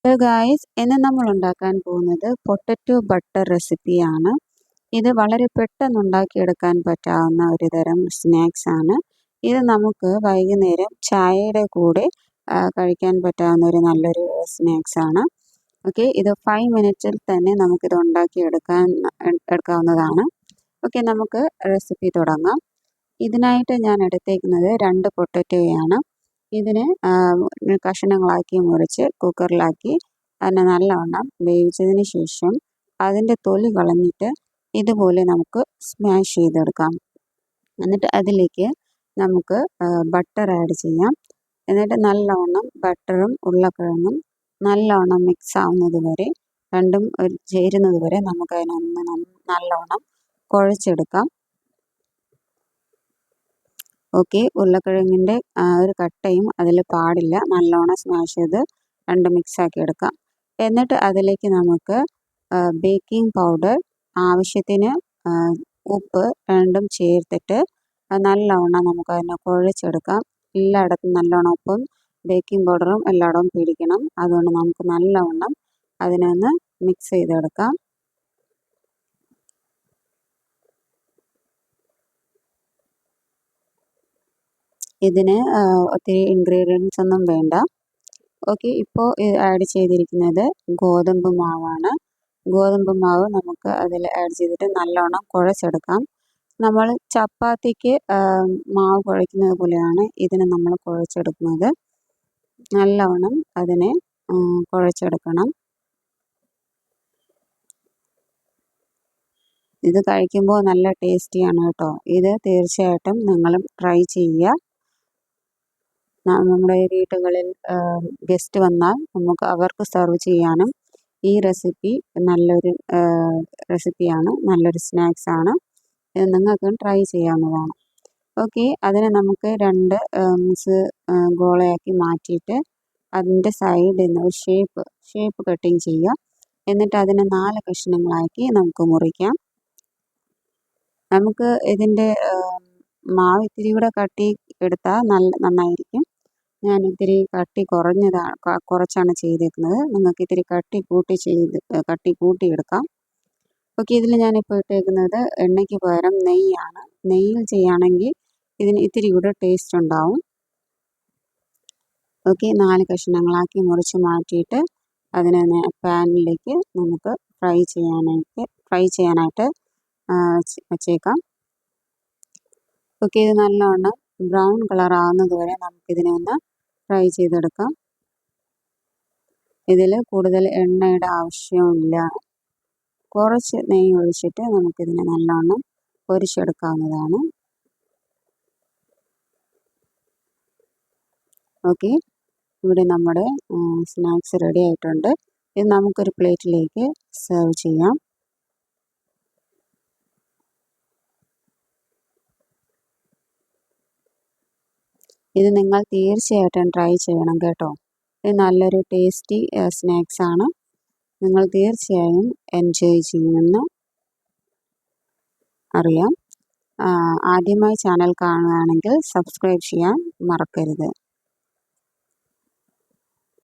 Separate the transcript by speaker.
Speaker 1: Hello guys, ഇന്ന് നമ്മൾ ഉണ്ടാക്കാൻ പോകുന്നത് പൊട്ടറ്റോ ബട്ടർ റെസിപ്പിയാണ്. ഇത് വളരെ പെട്ടെന്ന് ഉണ്ടാക്കിയെടുക്കാൻ പറ്റാവുന്ന ഒരു തരം സ്നാക്സ് ആണ്. ഇത് നമുക്ക് വൈകുന്നേരം ചായയുടെ കൂടെ കഴിക്കാൻ പറ്റാവുന്ന ഒരു നല്ലൊരു സ്നാക്സ് ആണ്. ഓക്കെ, ഇത് 5 മിനിറ്റ്സിൽ തന്നെ നമുക്കിത് എടുക്കാവുന്നതാണ്. ഓക്കെ, നമുക്ക് റെസിപ്പി തുടങ്ങാം. ഇതിനായിട്ട് ഞാൻ എടുത്തേക്കുന്നത് 2 പൊട്ടറ്റോയാണ്. ഇതിനെ കഷണങ്ങളാക്കി മുറിച്ച് കുക്കറിലാക്കി അതിനെ നല്ലവണ്ണം വേവിച്ചതിന് ശേഷം അതിൻ്റെ തൊലി കളഞ്ഞിട്ട് ഇതുപോലെ നമുക്ക് സ്മാഷ് ചെയ്തെടുക്കാം. എന്നിട്ട് അതിലേക്ക് നമുക്ക് ബട്ടർ ആഡ് ചെയ്യാം. എന്നിട്ട് നല്ലവണ്ണം ബട്ടറും ഉരുളക്കിഴങ്ങും നല്ലവണ്ണം മിക്സ് ആവുന്നത് വരെ, രണ്ടും ചേരുന്നത് വരെ നമുക്ക് അതിനൊന്ന് നല്ലവണ്ണം കുഴച്ചെടുക്കാം. ഓക്കെ, ഉരുളക്കിഴങ്ങിൻ്റെ ഒരു കട്ടയും അതിൽ പാടില്ല. നല്ലോണം സ്മാഷ് ചെയ്ത് രണ്ടും മിക്സാക്കി എടുക്കാം. എന്നിട്ട് അതിലേക്ക് നമുക്ക് ബേക്കിംഗ് പൗഡർ, ആവശ്യത്തിന് ഉപ്പ് രണ്ടും ചേർത്തിട്ട് നല്ലവണ്ണം നമുക്ക് അതിനെ കുഴച്ചെടുക്കാം. എല്ലായിടത്തും നല്ലോണം ഉപ്പും ബേക്കിംഗ് പൗഡറും എല്ലായിടവും പിടിക്കണം. അതുകൊണ്ട് നമുക്ക് നല്ലവണ്ണം അതിനെ ഒന്ന് മിക്സ് ചെയ്തെടുക്കാം. ഇതിന് ഒത്തിരി ഇൻഗ്രീഡിയൻസ് ഒന്നും വേണ്ട. ഓക്കെ, ഇപ്പോൾ ആഡ് ചെയ്തിരിക്കുന്നത് ഗോതമ്പ് മാവാണ്. ഗോതമ്പ് മാവ് നമുക്ക് അതിൽ ആഡ് ചെയ്തിട്ട് നല്ലോണം കുഴച്ചെടുക്കാം. നമ്മൾ ചപ്പാത്തിക്ക് മാവ് കുഴയ്ക്കുന്നത് പോലെയാണ് ഇതിനെ നമ്മൾ കുഴച്ചെടുക്കുന്നത്. നല്ലവണ്ണം അതിനെ കുഴച്ചെടുക്കണം. ഇത് കഴിക്കുമ്പോൾ നല്ല ടേസ്റ്റിയാണ് കേട്ടോ. ഇത് തീർച്ചയായിട്ടും നിങ്ങളും ട്രൈ ചെയ്യുക. നമ്മുടെ വീടുകളിൽ ഗസ്റ്റ് വന്നാൽ നമുക്ക് അവർക്ക് സെർവ് ചെയ്യാനും ഈ റെസിപ്പി നല്ലൊരു റെസിപ്പിയാണ്, നല്ലൊരു സ്നാക്സ് ആണ്. ഇത് നിങ്ങൾക്കും ട്രൈ ചെയ്യാവുന്നതാണ്. ഓക്കെ, അതിനെ നമുക്ക് 2 ഗോളയാക്കി മാറ്റിയിട്ട് അതിൻ്റെ സൈഡിൽ നിന്ന് ഒരു ഷേപ്പ് കട്ടിങ് ചെയ്യുക. എന്നിട്ട് അതിനെ 4 കഷ്ണങ്ങളാക്കി നമുക്ക് മുറിക്കാം. നമുക്ക് ഇതിൻ്റെ മാവ് ഇത്തിരി കൂടെ കട്ടി എടുത്താൽ നന്നായിരിക്കും. ഞാൻ ഇത്തിരി കട്ടി കുറച്ചാണ് ചെയ്തേക്കുന്നത്. നിങ്ങൾക്ക് ഇത്തിരി കട്ടി കൂട്ടിയെടുക്കാം. ഓക്കെ, ഇതിൽ ഞാനിപ്പോൾ ഇട്ടേക്കുന്നത് എണ്ണയ്ക്ക് പകരം നെയ്യാണ്. നെയ്യിൽ ചെയ്യുകയാണെങ്കിൽ ഇതിന് ഇത്തിരി കൂടെ ടേസ്റ്റ് ഉണ്ടാവും. ഓക്കെ, 4 കഷ്ണങ്ങളാക്കി മുറിച്ച് മാറ്റിയിട്ട് അതിനെ പാനിലേക്ക് നമുക്ക് ഫ്രൈ ചെയ്യാനായിട്ട് വച്ചേക്കാം. ഓക്കെ, ഇത് നല്ലവണ്ണം ബ്രൗൺ കളർ ആവുന്നത് വരെ നമുക്കിതിനെ ഒന്ന് ഫ്രൈ ചെയ്തെടുക്കാം. ഇതിൽ കൂടുതൽ എണ്ണയുടെ ആവശ്യമില്ല. കുറച്ച് നെയ്യ് ഒഴിച്ചിട്ട് നമുക്കിതിനെ നല്ലവണ്ണം പൊരിച്ചെടുക്കാവുന്നതാണ്. ഓക്കെ, ഇവിടെ നമ്മുടെ സ്നാക്സ് റെഡി ആയിട്ടുണ്ട്. ഇത് നമുക്കൊരു പ്ലേറ്റിലേക്ക് സെർവ് ചെയ്യാം. ഇത് നിങ്ങൾ തീർച്ചയായിട്ടും ട്രൈ ചെയ്യണം കേട്ടോ. ഇത് നല്ലൊരു ടേസ്റ്റി സ്നാക്സ് ആണ്. നിങ്ങൾ തീർച്ചയായും എൻജോയ് ചെയ്യുമെന്ന് അറിയാം. ആദ്യമായി ചാനൽ കാണുകയാണെങ്കിൽ സബ്സ്ക്രൈബ് ചെയ്യാൻ മറക്കരുത്.